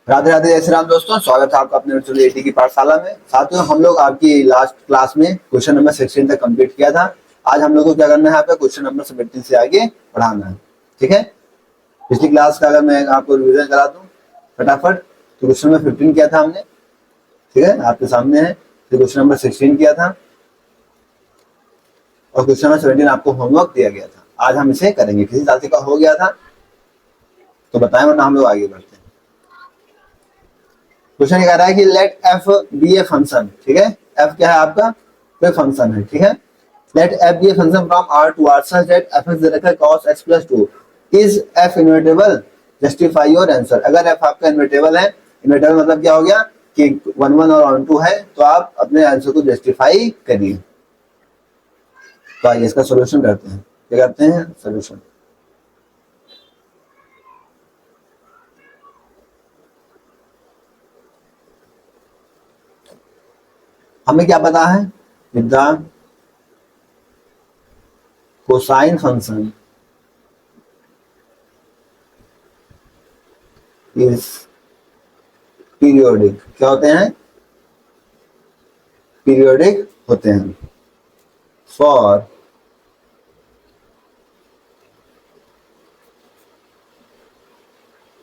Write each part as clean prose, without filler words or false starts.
राधे राधे, जय श्री राम दोस्तों। स्वागत है आपका अपने वर्चुअल एटी की पाठशाला में। साथियों, हम लोग आपकी लास्ट क्लास में क्वेश्चन नंबर 16 तक कंप्लीट किया था। आज हम लोग को क्या करना है, आपका क्वेश्चन नंबर 17 से आगे बढ़ाना है। ठीक है, पिछली क्लास का अगर मैं आपको रिवीजन करा दूं फटाफट, तो क्वेश्चन नंबर 15 किया था हमने। ठीक है, आपके सामने है। फिर क्वेश्चन नंबर 16 किया था और क्वेश्चन नंबर 17 आपको होमवर्क दिया गया था। आज हम इसे करेंगे। किसी साथी का हो गया था तो बताएं, वरना हम लोग आगे बढ़ते हैं। क्वेश्चन ये कह रहा है कि let f be a function. ठीक है, एफ क्या है आपका, कोई फंक्शन है। ठीक है, let f be a function from R to R such that f x direct cos x plus 2 is f invertible, justify your answer. अगर एफ आपका इनवर्टेबल है, इनवर्टेबल मतलब क्या हो गया कि 1 1 और 1 2 है, तो आप अपने आंसर को जस्टिफाई करिए। तो आइए इसका सोल्यूशन करते हैं। क्या करते हैं, सोल्यूशन। हमें क्या पता है, with the cosine function is periodic. क्या होते हैं, पीरियोडिक होते हैं। For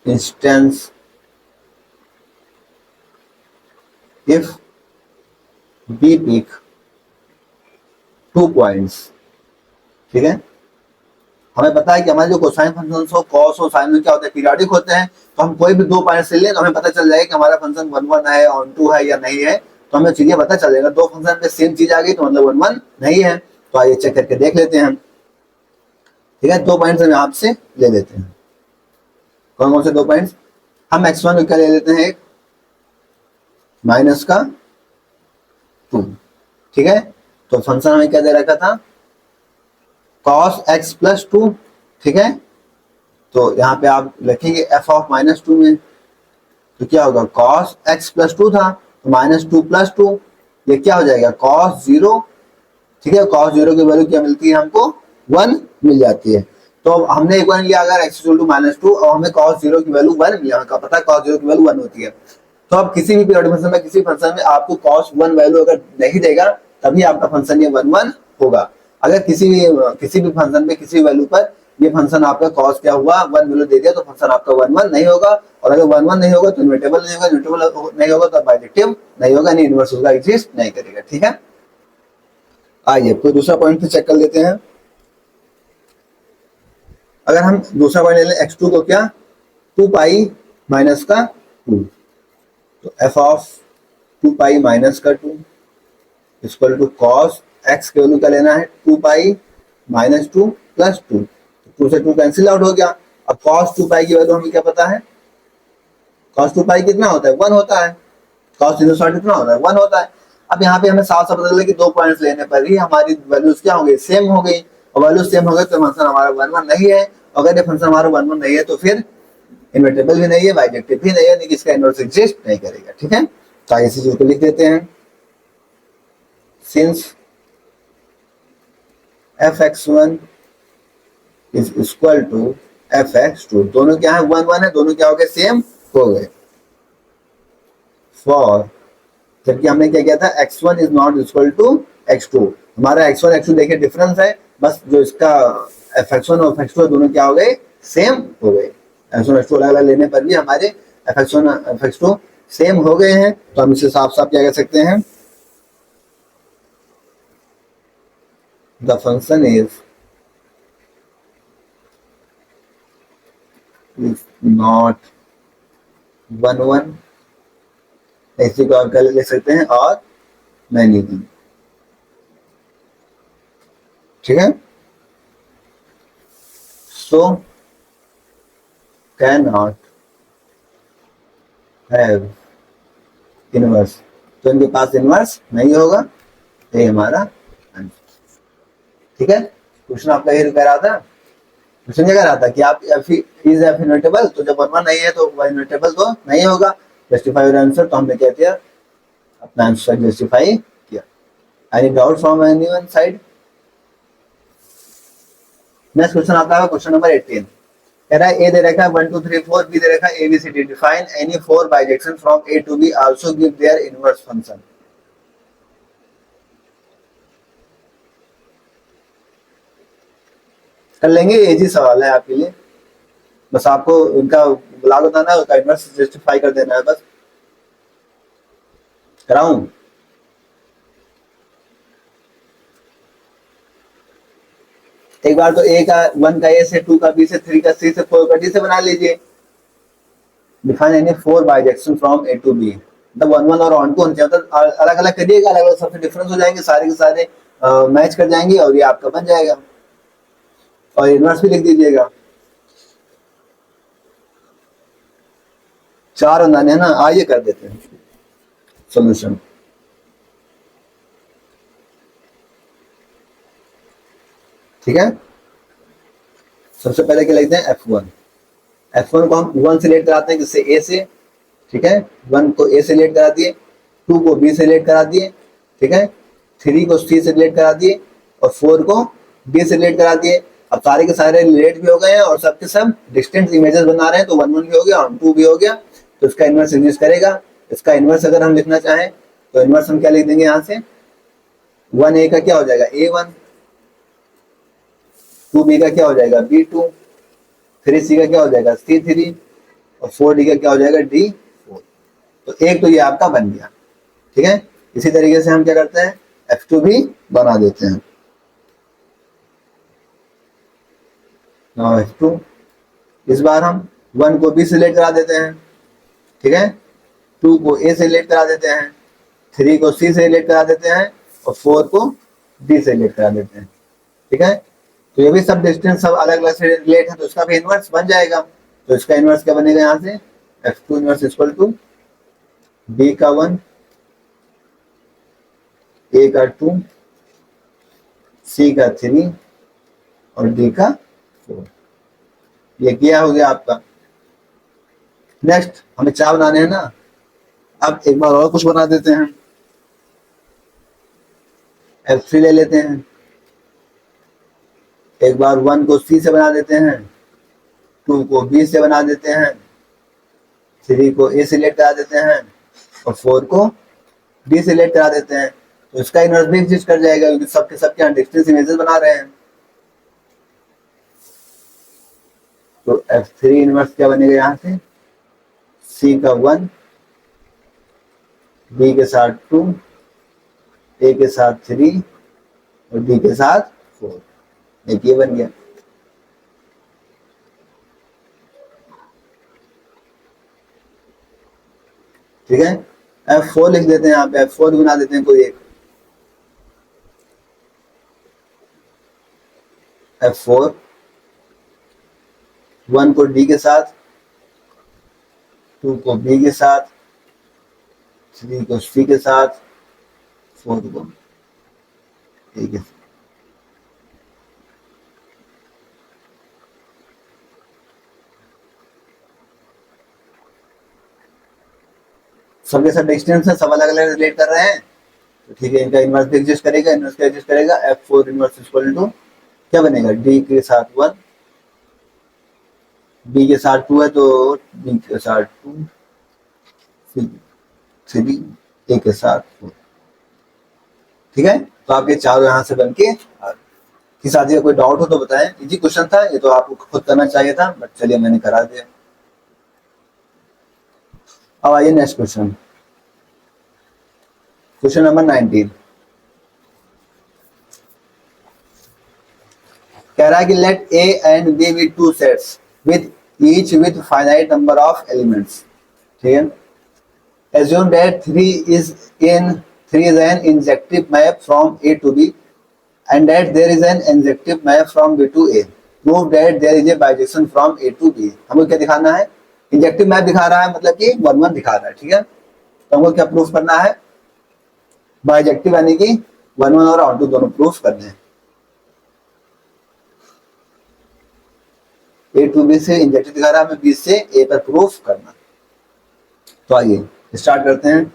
instance if we pick 2 points. ठीक है, हमें पता है कि हमारे जो कोसाइन फंक्शन हो, कॉस और साइन में क्या होते हैं, पीरियोडिक होते हैं। तो हम कोई भी 2 पॉइंट्स ले लें तो हमें पता चल जाएगा कि हमारा फंक्शन 1 1 है, ऑन 2 है या नहीं है। तो हमें चीजें पता चल जाएगा। 2 फंक्शन पे सेम चीज आ गई तो मतलब 1 1 नहीं है। तो आइए चेक करके देख लेते हैं हम। ठीक है, 2 पॉइंट्स हम यहाँ से ले लेते हैं। कौन कौन से 2 पॉइंट्स, हम x1 क्या ले लेते हैं, माइनस का 2। ठीक है, तो फंक्शन हमें क्या दे रखा था, cos x plus 2। ठीक है, तो यहाँ पे आप लिखेंगे f ऑफ -2 में, तो क्या होगा, cos x plus 2 था तो -2 plus 2, ये क्या हो जाएगा, cos 0। ठीक है, cos 0 की वैल्यू क्या मिलती है हमको, 1 मिल जाती है। तो हमने एक बार लिया अगर x -2 और हमें cos 0 की वैल्यू 1 मिला, हमें पता है cos 0 की वैल्यू 1 होती है। तो अब किसी भी पीरियोडिक फंक्शन में, किसी फंक्शन में आपको cos 1 वैल्यू अगर नहीं देगा तभी आपका फंक्शन ये 1 1 होगा। अगर किसी भी फंक्शन में किसी वैल्यू पर ये फंक्शन आपका cos क्या हुआ, 1 वैल्यू दे दिया, तो फंक्शन आपका 1 1 नहीं होगा। और अगर 1 1 नहीं होगा तो इन्वर्टेबल नहीं होगा, इन्वर्टेबल नहीं होगा तो बाइजेक्टिव नहीं होगा, नहीं इनवर्स होगा, एग्जिस्ट नहीं करेगा। ठीक है, आइए कोई दूसरा पॉइंट चेक कर लेते हैं। अगर हम दूसरा पॉइंट ले लें x2 को, क्या 2 पाई माइनस का 2, तो f ऑफ 2 पाई माइनस का 2 इक्वल टू कॉस x की वैल्यू क्या लेना है, 2 पाई माइनस 2 प्लस 2, 2 से 2 कैंसिल आउट हो गया। अब कॉस 2 पाई की वैल्यू हमें क्या पता है, कॉस 2 पाई कितना होता है, 1 होता है। कॉस सिनुसॉइड कितना होता है, 1 होता है। अब यहाँ पे हमें साफ साफ पता चला कि 2 पॉइंट्स लेने पर ही हमारी वैल्यूज क्या हो गई, सेम हो गई। और वैल्यू सेम हो गई तो फंक्शन हमारा 1 1 नहीं है। अगर ये फंक्शन हमारा 1 1 नहीं है तो फिर इन्वर्टेबल भी नहीं है, बाइजेक्टिव भी नहीं है, नहीं इसका इनवर्स एग्जिस्ट नहीं करेगा। ठीक है, तो आइए इसी चीज को लिख देते हैं। Since fx1 is equal to fx2, दोनों क्या है, 1 1 है, दोनों क्या हो गए, सेम हो गए। फॉर, जबकि हमने क्या किया था, x1 is not equal to x2। हमारा x1 x2 देखिए डिफरेंस है, बस जो इसका fx1 और fx2 दोनों क्या हो गए, सेम हो गए। x1 x2 अलग अलग लेने पर भी हमारे fx1 fx2 सेम हो गए हैं। तो हम इसे साफ साफ क्या कह सकते हैं, द फंक्शन इज नॉट 1 1, ऐसे को आप लिख सकते हैं, और मैनी वन। ठीक है, so can not have inverse, तो इनके पास इनवर्स नहीं होगा, ये हमारा आंसर। ठीक है, क्वेश्चन आपका ये कह रहा था, क्वेश्चन क्या कह रहा था कि आप इज एफ इनवर्टेबल, तो जब 1 1 नहीं है तो वह इनवर्टेबल तो नहीं होगा, जस्टिफाई योर आंसर। तो हमने क्या किया, अपना आंसर जस्टिफाई किया। Any doubt from anyone side. Next question आता है क्वेश्चन नंबर 18। कह रहा है ए दे रखा है 1 2 3 4, बी दे रखा है ABCD, define any 4 bijection from A to B, also give their inverse function. कर लेंगे, इजी सवाल है आपके लिए, बस आपको उनका बुला बताना है, उसका इनवर्स जस्टिफाई कर देना है बस। कराऊं? एक बार तो ए का 1 का ए से, 2 का बी से, 3 का सी से, 4 का डी से बना लीजिए। Define any 4 bijection from A to B, मतलब 1 1 और 1 2 होने चाहिए, मतलब अलग अलग करिएगा, अलग अलग सबसे डिफरेंस हो जाएंगे, सारे के सारे मैच कर जाएंगे और ये आपका बन जाएगा। और इनवर्स भी लिख दीजिएगा। 4 बनाने हैं ना, आइए कर देते हैं सोल्यूशन। ठीक है, सबसे पहले क्या लिखते हैं F1। F1 को हम 1 से लेट कराते हैं, किससे? A से। ठीक है, 1 को A से लेट करा दिए, 2 को B से लेट करा दिए, ठीक है, 3 को C से लेट करा दिए और 4 को D से लेट करा दिए। अब सारे के सारे रिलेट भी हो गए हैं और सबके सब डिस्टेंट इमेजेस बना रहे हैं, तो 1 1 भी हो गया और 2 भी हो गया, तो इसका इनवर्स एग्जिस्ट करेगा। इसका इनवर्स अगर हम लिखना चाहें तो इनवर्स हम क्या लिख देंगे यहाँ से? 1A का क्या हो जाएगा? A1, 2B का क्या हो जाएगा? B2, 3C का क्या हो जाएगा? C3 और 4D का क्या हो जाएगा? D4। तो एक तो ये आपका बन गया। ठीक है, इसी तरीके से हम क्या करते हैं? F2 भी बना देते हैं। नाउ F2, इस बार हम 1 को B से लेट करा देते हैं, ठीक है, 2 को A से लेट करा देते हैं, 3 को C से लेट करा देते हैं और 4 को D से लेट करा देते हैं। ठीक है, तो ये भी सब डिस्टेंस सब अलग अलग से रिलेट है, तो इसका भी इनवर्स बन जाएगा। तो इसका इनवर्स क्या बनेगा यहाँ से? F2 inverse equal to B का 1, A का 2, C का 3 और D का 4। ये क्या हो गया आपका? नेक्स्ट हमें 4 बनाने हैं ना, अब एक बार और कुछ बना देते हैं। F3 ले लेते हैं, एक बार 1 को C से बना देते हैं, 2 को B से बना देते हैं, 3 को A से लेट करा देते हैं और 4 को D से लेट करा देते हैं। तो इसका इनवर्स भी एग्जिस्ट कर जाएगा क्योंकि सबके सबके यहाँ डिस्टेंस इमेजेस बना रहे हैं। तो F3 इनवर्स क्या बनेगा यहाँ से? C का 1, B के साथ 2, A के साथ 3 और D के साथ 4। एक ये बन गया। ठीक है, F4 लिख देते हैं यहाँ पे, F4 बना देते हैं कोई एक। F4 1 को D के साथ, 2 को B के साथ, 3 को C के साथ, 4 को A के साथ। सबके सब डिस्टेंस है, सब अलग अलग रिलेट कर रहे हैं, तो ठीक है, इनका इनवर्स भी एग्जिस्ट करेगा, इनवर्स का एग्जिस्ट करेगा। F4 इनवर्स इक्वल टू क्या बनेगा? D के साथ 1, B के साथ 2 है तो B के साथ 2, C 3, A के साथ 4। ठीक है, तो आपके चारों यहाँ से बन के। किसी आदमी का कोई डाउट हो तो बताएं, इजी क्वेश्चन था ये, तो आपको खुद करना चाहिए था, बट चलिए मैंने करा दिया। अब आइए नेक्स्ट क्वेश्चन, क्वेश्चन नंबर 19। कह रहा है कि let A and B be two sets with each with finite number of elements. ठीक है, assume that 3 is an injective map from A to B and that there is an injective map from B to A. Prove that there is a bijection from A to B. हमको क्या दिखाना है? Injective map दिखा रहा है, मतलब कि 1 1 दिखा रहा है। ठीक है, तो हमको क्या प्रूफ करना है? बाइजेक्टिव यानी कि 1 1 और 2 दोनों प्रूफ करने हैं। A to B से इंजेक्टिव दिखा रहा है, हमें B से A पर प्रूफ करना। तो आइए स्टार्ट करते हैं।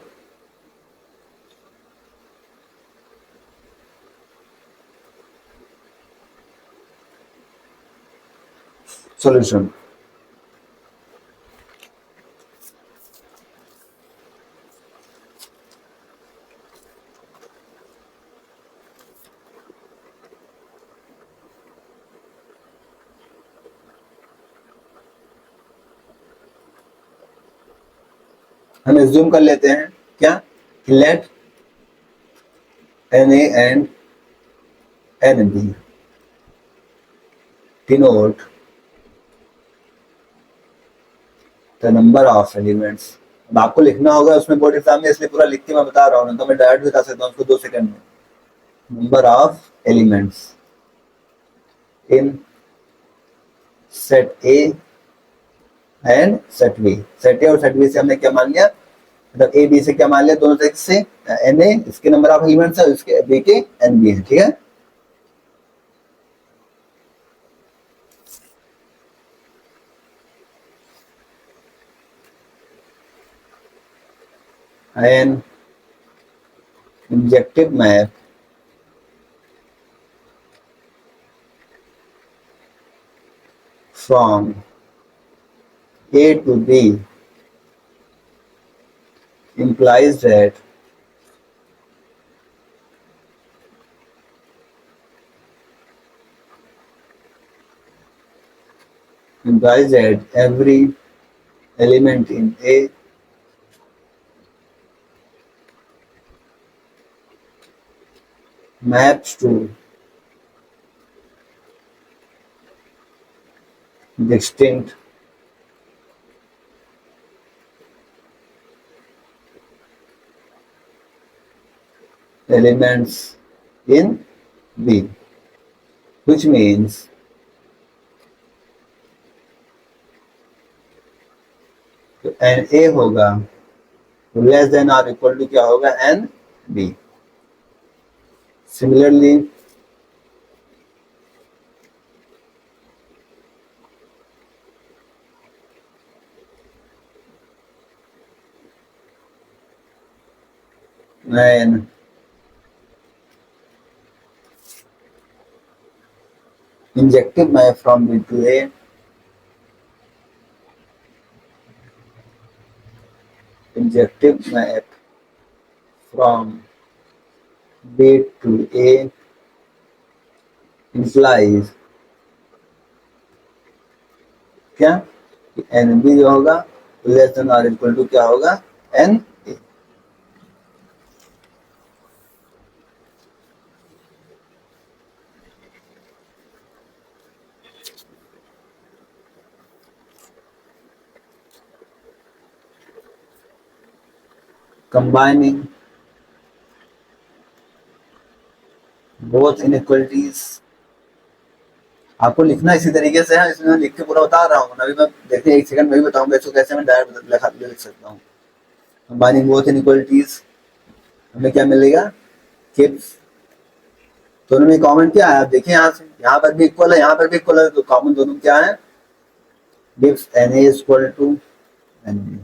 सॉल्यूशन, हम एज्यूम कर लेते हैं क्या, late Na and Nb denote the number of elements। अब आपको लिखना होगा उसमें बोर्ड एग्जाम में, इसलिए पूरा लिख के मैं बता रहा हूँ, तो मैं डायरेक्ट बता सकता हूँ उसको 2 सेकंड में। Number of elements in set A and set B. Set A और सेट बी से हमने क्या मान लिया, मतलब ए बी से क्या मान लिया, दोनों तरह से एन ए इसके नंबर ऑफ एलिमेंट्स है, इसके बी के एन बी है, ठीक है। An injective map from A to B implies that every element in A maps to distinct elements in B, which means N A होगा less than or equal to क्या होगा, N B. Similarly when injective map from B to A injective map from B to A implies क्या, n B जो होगा less than or equal to क्या होगा, n A. Combining both inequalities, आपको लिखना इसी तरीके से है, इसमें लिख के पूरा बता रहा हूँ, अभी मैं देखिए 1 सेकंड में भी बताऊंगा इसको कैसे मैं डायरेक्ट लिख सकता हूँ। कंबाइनिंग बोथ इनइक्वलिटीज हमें क्या मिलेगा, किप्स, दोनों में कॉमन क्या है, आप देखिए यहाँ से, यहाँ पर भी इक्वल है, यहाँ पर भी इक्वल है, तो कॉमन दोनों क्या है, gives n A equal to n B.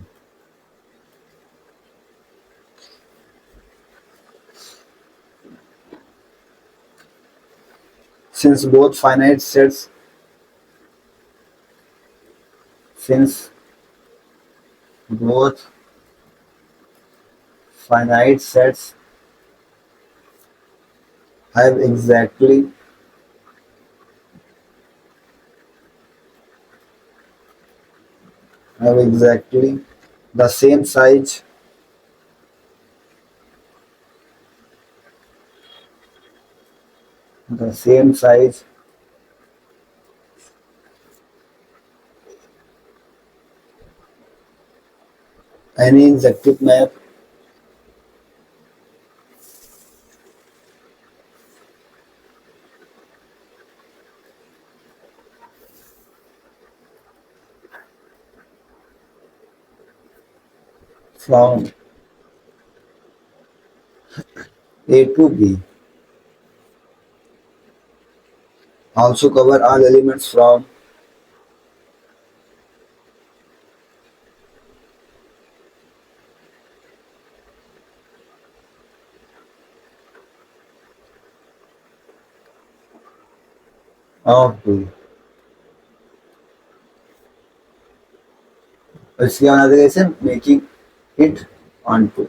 Since both finite sets have exactly the same size, any injective map from A to B also cover all elements from of B। इसके बाद कैसे making it onto,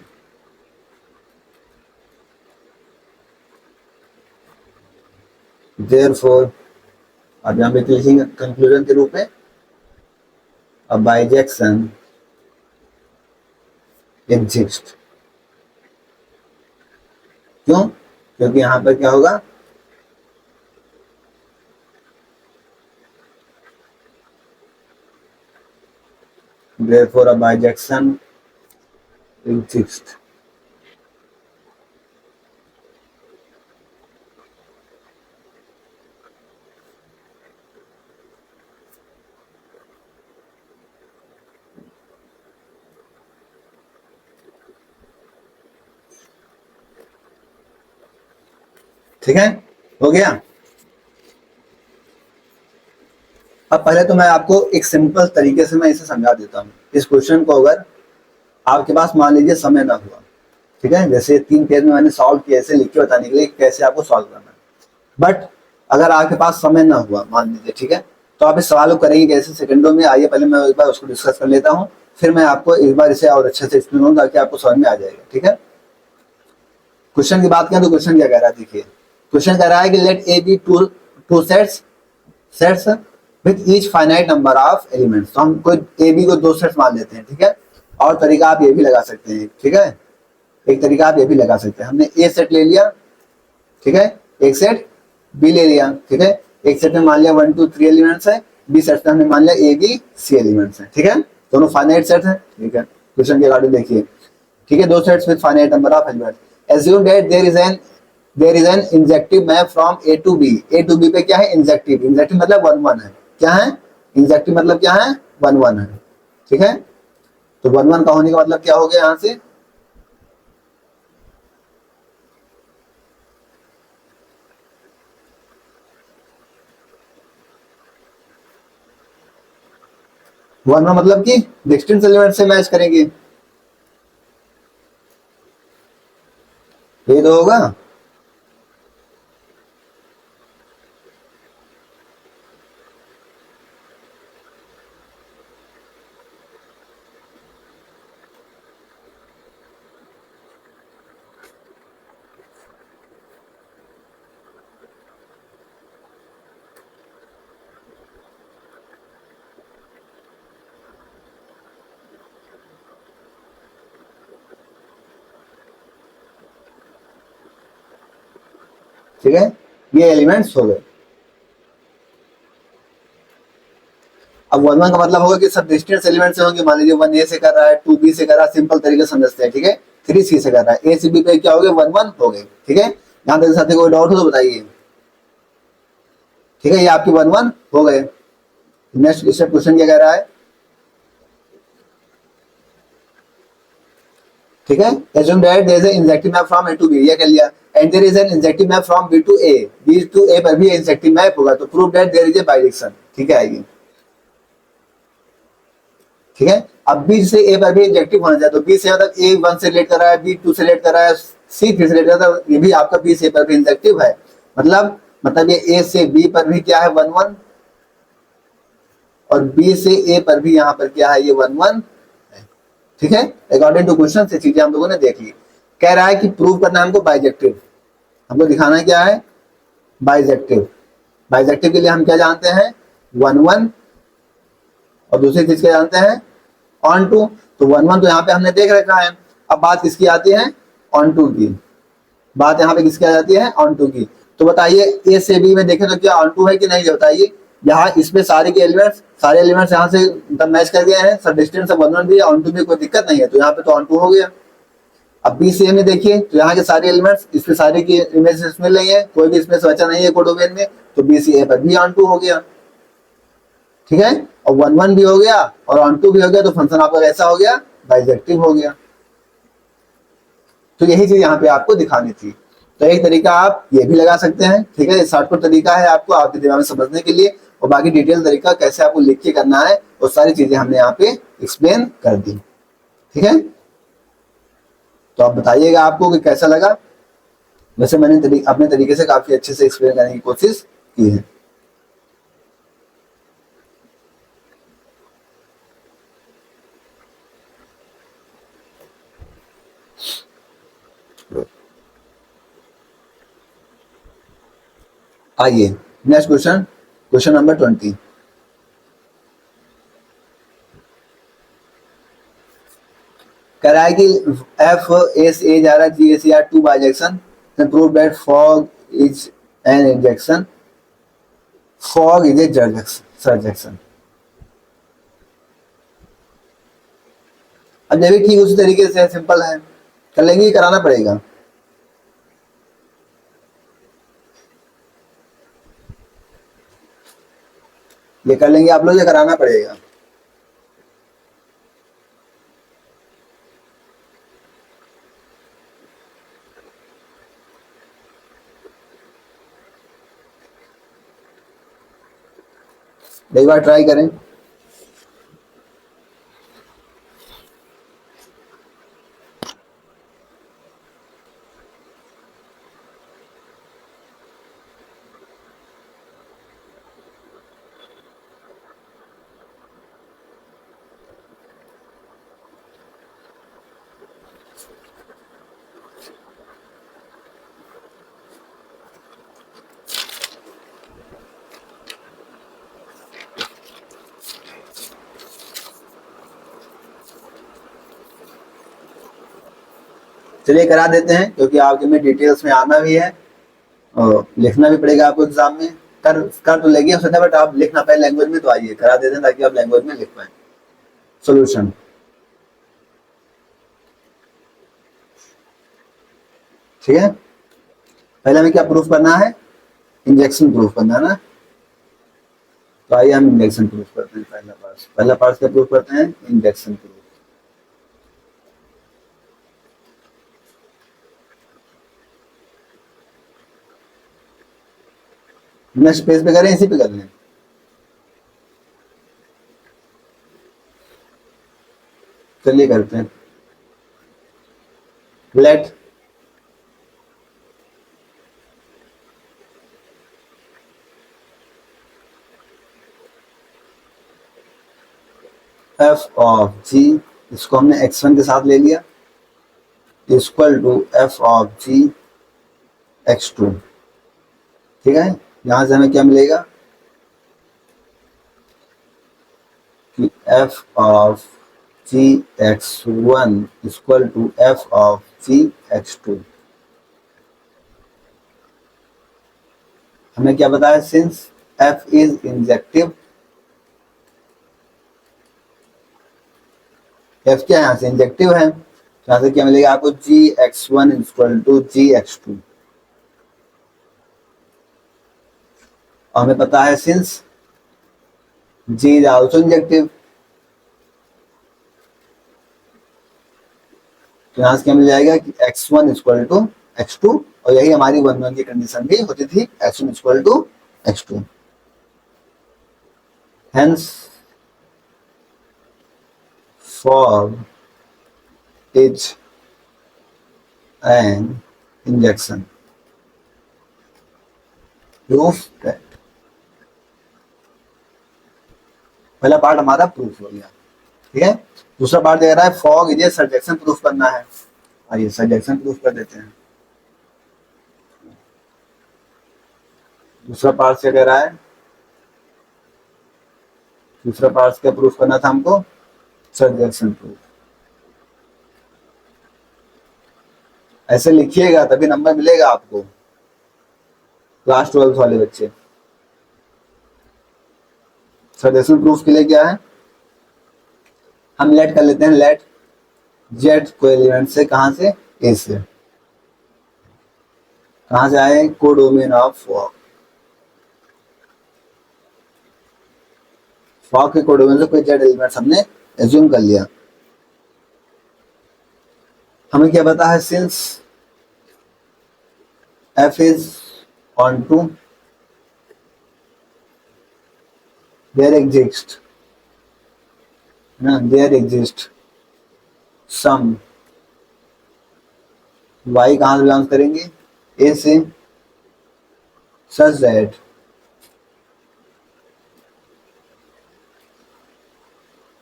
therefore अब यहाँ पे लिखेंगे conclusion के रूप में, a bijection एग्जिस्ट। क्यों? क्योंकि यहां पर क्या होगा, therefore a bijection exists। ठीक है, हो गया। अब पहले तो मैं आपको एक सिंपल तरीके से मैं इसे समझा देता हूँ। इस क्वेश्चन को अगर आपके पास मान लीजिए समय ना हुआ, ठीक है, जैसे 3 पेज में मैंने सॉल्व किया, ऐसे लिख के बताने के लिए कैसे आपको सॉल्व करना है। बट अगर आपके पास समय ना हुआ मान लीजिए, ठीक है, तो आप इस सवाल को करेंगे कैसे सेकंडों में। आइए पहले मैं एक बार उसको डिस्कस कर लेता हूँ, फिर मैं आपको एक बार इसे और अच्छे से एक्सप्लेन करूँ ताकि आपको समझ में आ जाएगा। ठीक है, क्वेश्चन की बात करें तो क्वेश्चन क्या कह रहा है, देखिए क्वेश्चन कह रहा है कि let A be two two sets with each finite number of elements. तो हम कोई ए बी को 2 सेट्स मान लेते हैं, ठीक है। और तरीका आप ये भी लगा सकते हैं, ठीक है, एक तरीका आप ये भी लगा सकते हैं। हमने ए सेट ले लिया, ठीक है, एक सेट बी ले लिया, ठीक है, एक सेट में मान लिया 1 2 3 एलिमेंट्स है, बी सेट में हमने मान लिया ए बी सी एलिमेंट्स है, ठीक है, दोनों फाइनाइट सेट है, ठीक है। क्वेश्चन के अकॉर्डिंग देखिए, ठीक है, 2 sets with finite number of elements, assume that there is an injective map from A to B. A to B पे क्या है, इंजेक्टिव, इंजेक्टिव मतलब 1 1 है, क्या है, इंजेक्टिव मतलब क्या है, 1 1 है, ठीक है। तो 1 1 का होने का मतलब क्या हो गया, यहां से 1 1 मतलब कि डिस्टेंस एलिमेंट से मैच करेंगे, ये तो होगा। ठीक है, ये एलिमेंट्स हो गए। अब 1 1 का मतलब होगा कि सब डिस्टेंस एलिमेंट से होंगे, मान लीजिए 1 ए से कर रहा है, 2 बी से कर रहा है, सिंपल तरीके से समझते हैं, ठीक है। 3 सी से कर रहा है, ए सी बी पे क्या हो गए, 1 1 हो गए, ठीक है। यहाँ तक साथी कोई डाउट हो तो बताइए, ठीक है, ये आपके 1 1 हो गए। नेक्स्ट इससे क्वेश्चन क्या कह रहा है, ठीक है, assume that there is an injective map from A to B, ये कर लिया, and there is an injective map from B to A, B to A पर भी injective map होगा, तो prove that there is a bijection, ठीक है आएगी, ठीक है। अब B से A पर भी इंजेक्टिव होना चाहिए, तो B से मतलब A 1 से रिलेट कर रहा है, B 2 से रिलेट कर रहा है, C 3 से रिलेट कर रहा है, ये भी आपका B से A पर भी इंजेक्टिव है, मतलब ये A से B पर भी क्या है 1 1, और B से A पर भी यहाँ पर क्या है, ये 1 1, ठीक है। अकॉर्डिंग टू क्वेश्चन से चीजें हम लोगों ने देख ली। कह रहा है कि प्रूव करना है हमको बाइजेक्टिव, हमको दिखाना है क्या है, बाइजेक्टिव। बाइजेक्टिव के लिए हम क्या जानते हैं, 1 1, और दूसरी चीज क्या जानते हैं, ऑन टू। तो 1 1 तो यहाँ पे हमने देख रखा है। अब बात किसकी आती है, ऑन टू की। बात यहाँ पे किसकी आ जाती है, ऑन टू की। तो बताइए ए से बी में देखें तो क्या ऑन टू है कि नहीं, बताइए। यहाँ इसमें सारे के एलिमेंट्स, सारे एलिमेंट्स यहाँ से मैच कर गए हैं, सब डिस्टेंस सब 1 1 भी है, ऑन टू में कोई दिक्कत नहीं है, तो यहाँ पे तो ऑन टू हो गया। अब बी सी ए में देखिए तो यहाँ के सारे एलिमेंट्स इसमें सारे की इमेजेस मिल रही है, कोई भी इसमें से बचा नहीं है कोडोमेन में, तो बी सी ए पर भी ऑन टू हो गया, ठीक है। और 1 1 भी हो गया और ऑन टू भी हो गया, तो फंक्शन आपका कैसा हो गया, बाइजेक्टिव हो गया। तो यही चीज यहाँ पे आपको दिखानी थी। तो एक तरीका आप ये भी लगा सकते हैं, ठीक है, शॉर्टकट तरीका है आपको आपके दिमाग में समझने के लिए, और बाकी डिटेल तरीका कैसे आपको लिख के करना है वो सारी चीजें हमने यहाँ पे एक्सप्लेन कर दी, ठीक है। तो आप बताइएगा आपको कि कैसा लगा। वैसे मैंने अपने तरीके से काफी अच्छे से एक्सप्लेन करने की कोशिश की है। आइए नेक्स्ट क्वेश्चन, क्वेश्चन नंबर 20। कह रहा है कि एफ एस ए जा रहा है जी S R to bijection prove that fog is an injection, fog is a surjection. अब ये भी ठीक उसी तरीके से सिंपल है, कर लेंगे, कराना पड़ेगा। ये कर लेंगे आप लोग, ये कराना पड़ेगा। एक बार ट्राई करें। चलिए करा देते हैं, क्योंकि आपके में डिटेल्स में आना भी है और लिखना भी पड़ेगा आपको एग्जाम में। कर तो लेंगे उसने, बट आप लिखना पाए लैंग्वेज में, तो आइए करा देते हैं ताकि आप लैंग्वेज में लिख पाए सॉल्यूशन। ठीक है, पहले हमें क्या प्रूफ करना है, इंजेक्शन प्रूफ करना है ना। तो आइए हम इंजेक्शन प्रूफ करते हैं। पहला पार्ट क्या प्रूफ करते हैं, इंजेक्शन प्रूफ। नेक्स्ट पेज पे करें, इसी पे कर लें। चलिए करते हैं। लेट एफ ऑफ जी, इसको हमने x1 के साथ ले लिया, equal to f of g x2। ठीक है, यहां से हमें क्या मिलेगा कि f of g x1 equal to f of g x2। हमें क्या बताया, since f is injective, f क्या यहाँ से इंजेक्टिव है, तो यहाँ से क्या मिलेगा आपको, जी x1 equal to ji x2। और हमें पता है since ji is also injective, तो यहाँ से क्या मिल जाएगा कि x1 इक्वल टू x2, और यही हमारी 1-1 की कंडीशन भी होती थी, x1 equal to x2। Hence fog is an injection, proof that. पहला पार्ट हमारा प्रूफ हो गया। ठीक है, दूसरा पार्ट दे रहा है fog is a surjection proof करना है। आइए सरजेक्शन प्रूफ कर देते हैं। दूसरा पार्ट से कह रहा है, दूसरा पार्ट क्या प्रूफ करना था हमको, सरजेक्शन प्रूफ। ऐसे लिखिएगा तभी नंबर मिलेगा आपको, क्लास 12 वाले बच्चे। सरजेक्शन प्रूफ के लिए क्या है, हम लेट कर लेते हैं, लेट जेड को एलिमेंट से, कहां से, ए से। कहां से आए, कोडोमेन ऑफ फॉग। फॉग के कोडोमेन से कोई जेड एलिमेंट हमने एज्यूम कर लिया। हमें क्या पता है, since f is on to their exist ना, देयर एग्जिस्ट सम वाई, कहां से बिलोंग करेंगे, ए से, such that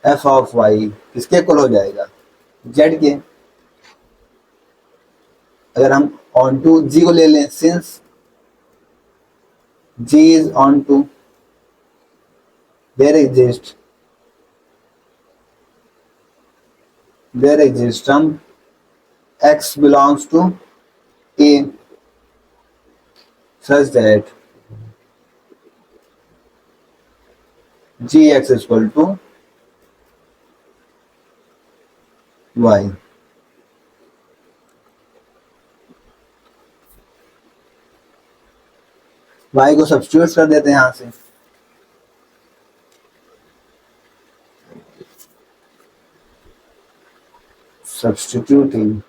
f of y किसके इक्वल हो जाएगा, जेड के। अगर हम ऑन टू जी को ले लें, since ji is on to their एग्जिस्ट there exists term x belongs to A such that gx is equal to y. y को सब्स्टिट्यूट कर देते हैं यहां से, substituting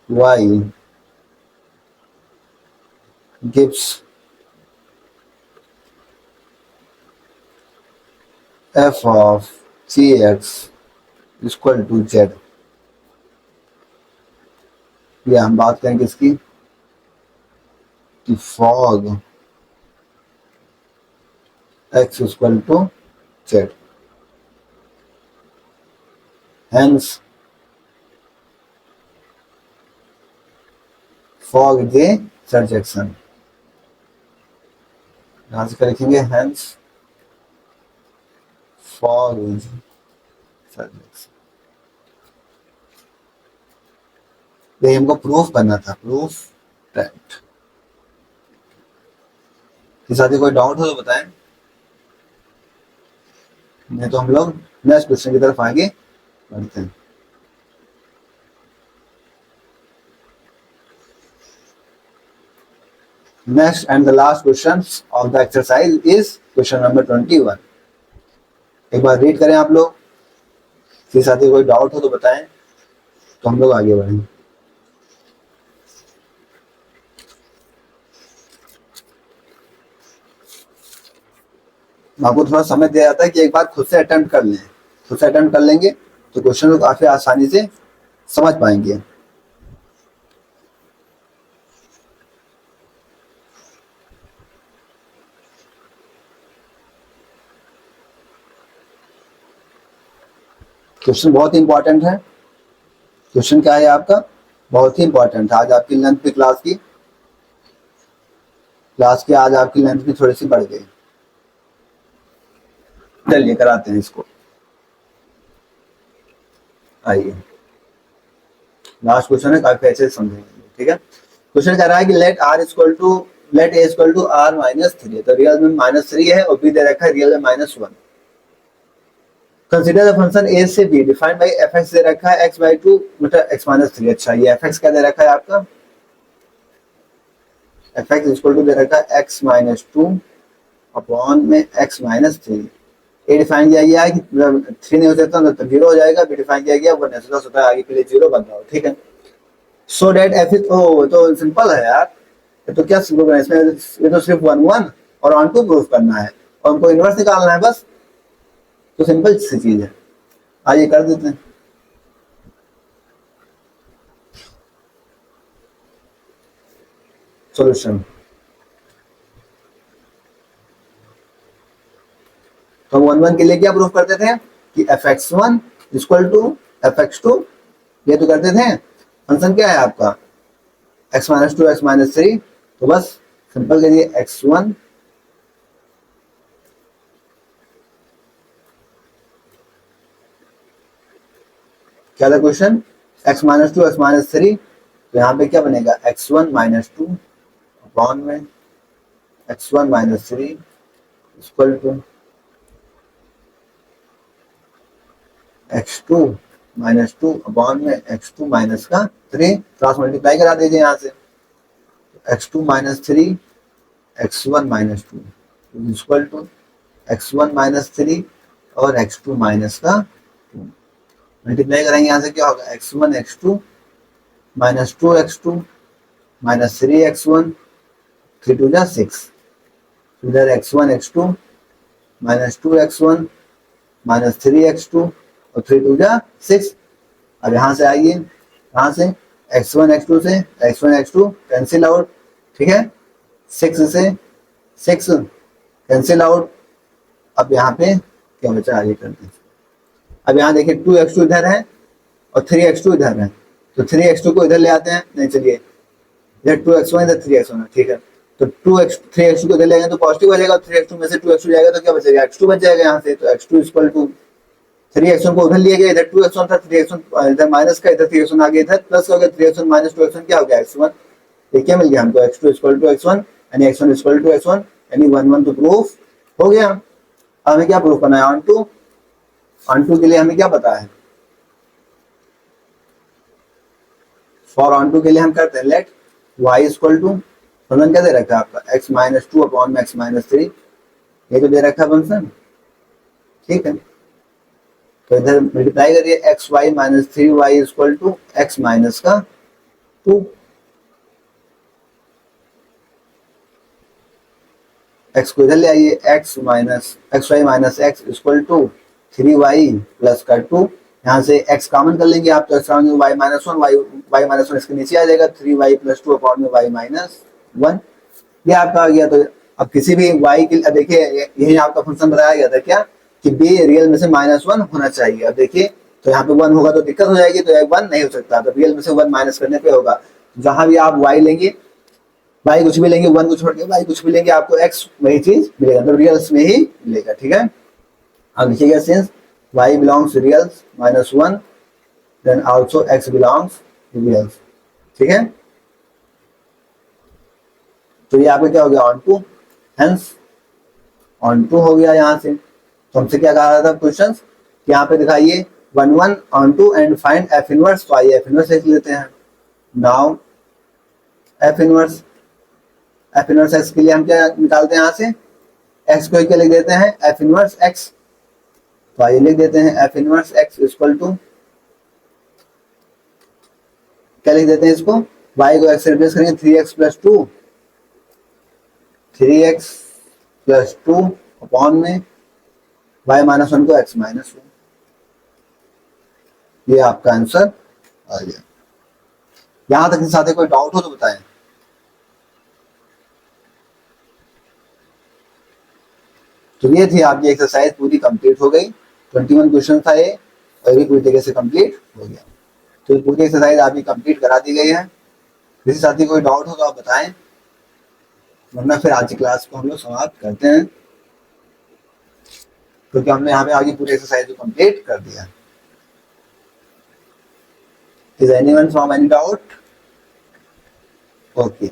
y gives f of gx equal to z. ये हम बात करेंगे इसकी कि fog x equal to z. Hence fog is a surjection. यहां से क्या लिखेंगे, hence fog is surjection. ये हमको प्रूफ करना था, प्रूफ दैट। इस साथ कोई डाउट हो तो बताएं, नहीं तो हम लोग नेक्स्ट क्वेश्चन की तरफ आगे बढ़ते हैं। Next and the last questions of the exercise is question number 21. एक बार रीड करें आप लोग, इसके साथ ही कोई डाउट हो तो बताएं, तो हम लोग आगे बढ़ें। आपको थोड़ा समय दिया जाता है कि एक बार खुद से अटेम्प्ट कर लें, खुद से अटेम्प्ट कर लेंगे तो क्वेश्चन को काफी आसानी से समझ पाएंगे। क्वेश्चन बहुत ही इंपॉर्टेंट है। क्वेश्चन क्या है आपका, बहुत ही इंपॉर्टेंट है। आज आपकी लेंथ भी क्लास की आज आपकी लेंथ भी थोड़ी सी बढ़ गई। चलिए कराते हैं इसको, आइए लास्ट क्वेश्चन है, काफी अच्छे से समझेंगे, ठीक है। क्वेश्चन कह रहा है कि let a equal to r -3, तो रियल में -3 है और b दे रखा है रियल में -1। कंसीडर द फंक्शन a से b डिफाइंड बाय fx दे रखा है x/2 मतलब x -3। अच्छा, ये fx क्या दे रखा है आपका, fx इक्वल टू दे रखा है x -2 अपॉन में x -3। ए डिफाइन किया गया है कि 3 नहीं हो सकता तो 0 हो जाएगा, बी डिफाइन किया गया 1 नहीं होता है, आगे के लिए 0 बन रहा हो, ठीक है। सो दैट एफ इज ओ, तो सिंपल है यार, तो क्या प्रूफ है इसमें, ये तो सिर्फ 1 1 और ऑन टू प्रूफ करना है और हमको इनवर्स निकालना है बस, तो सिंपल सी चीज है। आइए कर देते हैं। सॉल्यूशन तो हम 1 1 के लिए क्या प्रूफ करते थे कि fx1 इक्वल टू fx2, ये तो करते थे। फंक्शन क्या है आपका x -2 x -3, तो बस सिंपल करिए x1 क्या था क्वेश्चन, x -2 x -3, तो यहाँ पे क्या बनेगा x1 -2 अपॉन में x1 -3 equal to x2 -2 upon में x2 -3, क्रॉस मल्टीप्लाई करा दीजिए यहाँ से, x2 -3 x1 -2 equal to x1 -3 और x2 -2 मल्टीप्लाई करेंगे यहाँ से क्या होगा x1 x2 -2 x2 -3 x1 3 2 6, इधर x1 x2 -2 x1 -3 x2 और 3 2 6। अब यहाँ से आइए, यहाँ से x1 x2 से x1 x2 कैंसिल आउट, ठीक है, 6 से 6 कैंसिल आउट। अब यहाँ पे क्या बचा, आगे करते हैं। अब यहाँ देखिए 2x2 इधर है और 3x2 इधर है, तो 3x2 को इधर ले आते हैं, नहीं चलिए इधर 2x1 इधर 3x1 है, ठीक है, तो 3x2 को इधर ले गए तो पॉजिटिव बचेगा, 3x2 में से 2x2 जाएगा तो क्या बचेगा x2 बच जाएगा यहाँ से, तो x2 इक्वल टू 3x1 को उधर लिया गया, इधर 2x1 था, 3x1 इधर माइनस का, इधर 3x1 आ गया, इधर प्लस हो गया, 3x1 माइनस 2x1 क्या हो गया x1। ये क्या मिल गया हमको, x2 इक्वल टू x1 यानी x1 इक्वल टू x1 यानी 1 1 तो प्रूफ हो गया। अब हमें क्या प्रूफ करना है, ऑन टू के लिए हमें क्या पता है, फॉर ऑन टू के लिए हम करते हैं let y equal to, function क्या दे रखा है आपका x माइनस 2 अपॉन में x माइनस 3, ये तो दे रखा है फंक्शन, ठीक है। तो इधर मल्टीप्लाई करिए x y minus 3y equal to x minus का 2, एक्स को इधर ले आइए, x y minus x equal to 3y plus का 2, यहाँ से x कॉमन कर लेंगे आप, तो x common y minus 1, y minus 1 इसके नीचे आ जाएगा, 3y प्लस 2 अपॉन में y माइनस 1, ये आपका आ गया। तो अब किसी भी y के, देखिए यही आपका फंक्शन बताया गया था क्या कि b रियल में से -1 होना चाहिए। अब देखिए तो यहाँ पे 1 होगा तो दिक्कत हो जाएगी, तो 1 नहीं हो सकता, तो रियल में से 1 माइनस करने पे होगा। जहां भी आप y लेंगे, y कुछ भी लेंगे, 1 को छोड़ के y कुछ भी लेंगे, आपको x वही चीज मिलेगा, तो रियल्स में ही मिलेगा, ठीक है। अब लिखिएगा since y belongs reals -1 then also x belongs reals, ठीक है। तो ये आपका क्या हो गया, onto, hence onto हो गया। यहाँ से तो हमसे क्या कहा था क्वेश्चन, यहाँ पे दिखाइए 1 1 onto and find f inverse, तो आइए एफ इनवर्स लिख लेते हैं। नाउ एफ इनवर्स एक्स के लिए हम क्या निकालते हैं, यहाँ से एक्स को क्या लिख देते हैं, एफ इनवर्स एक्स, तो आइए लिख देते हैं f inverse x equal to, क्या लिख देते हैं इसको, y को x से रिप्लेस करेंगे 3x plus 2, 3x plus 2 upon में y माइनस 1 को x माइनस 1, ये आपका आंसर आ गया। यहां तक के साथ कोई डाउट हो तो बताएं। तो ये थी आपकी एक्सरसाइज पूरी कंप्लीट हो गई, 21 क्वेश्चन था ये, और ये भी पूरी तरीके से कंप्लीट हो गया। तो पूरी एक्सरसाइज आपकी कंप्लीट करा दी गई है। किसी साथी कोई डाउट हो तो आप बताएं, वरना फिर आज की क्लास को हम लोग समाप्त करते हैं, क्योंकि हमने यहाँ पे आगे पूरी एक्सरसाइज को कंप्लीट कर दिया। Is anyone from any doubt? Okay.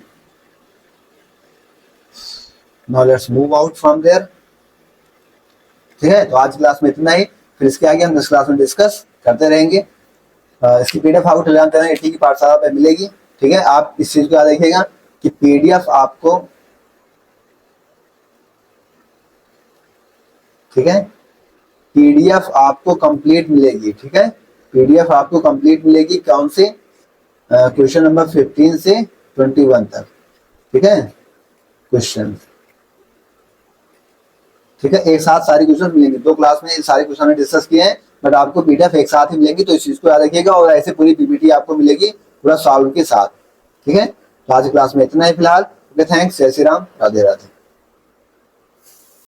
Now let's move out from there. ठीक है, तो आज क्लास में इतना ही, फिर इसके आगे हम नेक्स्ट क्लास में डिस्कस करते रहेंगे। इसकी पीडीएफ आपको टेलीग्राम चैनल एटी की पाठशाला पे मिलेगी, ठीक है। आप इस चीज को याद रखिएगा कि पीडीएफ आपको, ठीक है, पीडीएफ आपको कंप्लीट मिलेगी, ठीक है। पीडीएफ आपको कंप्लीट मिलेगी कौन से, क्वेश्चन नंबर 15 से 21 तक, ठीक है, क्वेश्चन, ठीक है। एक साथ सारे क्वेश्चन मिलेंगे, 2 क्लास में सारे क्वेश्चन डिस्कस किए हैं, बट आपको पीडीएफ एक साथ ही मिलेंगी, तो इस चीज को याद रखिएगा। और ऐसे पूरी पीपीटी आपको मिलेगी पूरा सॉल्व के साथ, ठीक है। तो आज क्लास में इतना ही फिलहाल। ओके, थैंक्स, जय श्री राम, राधे राधे।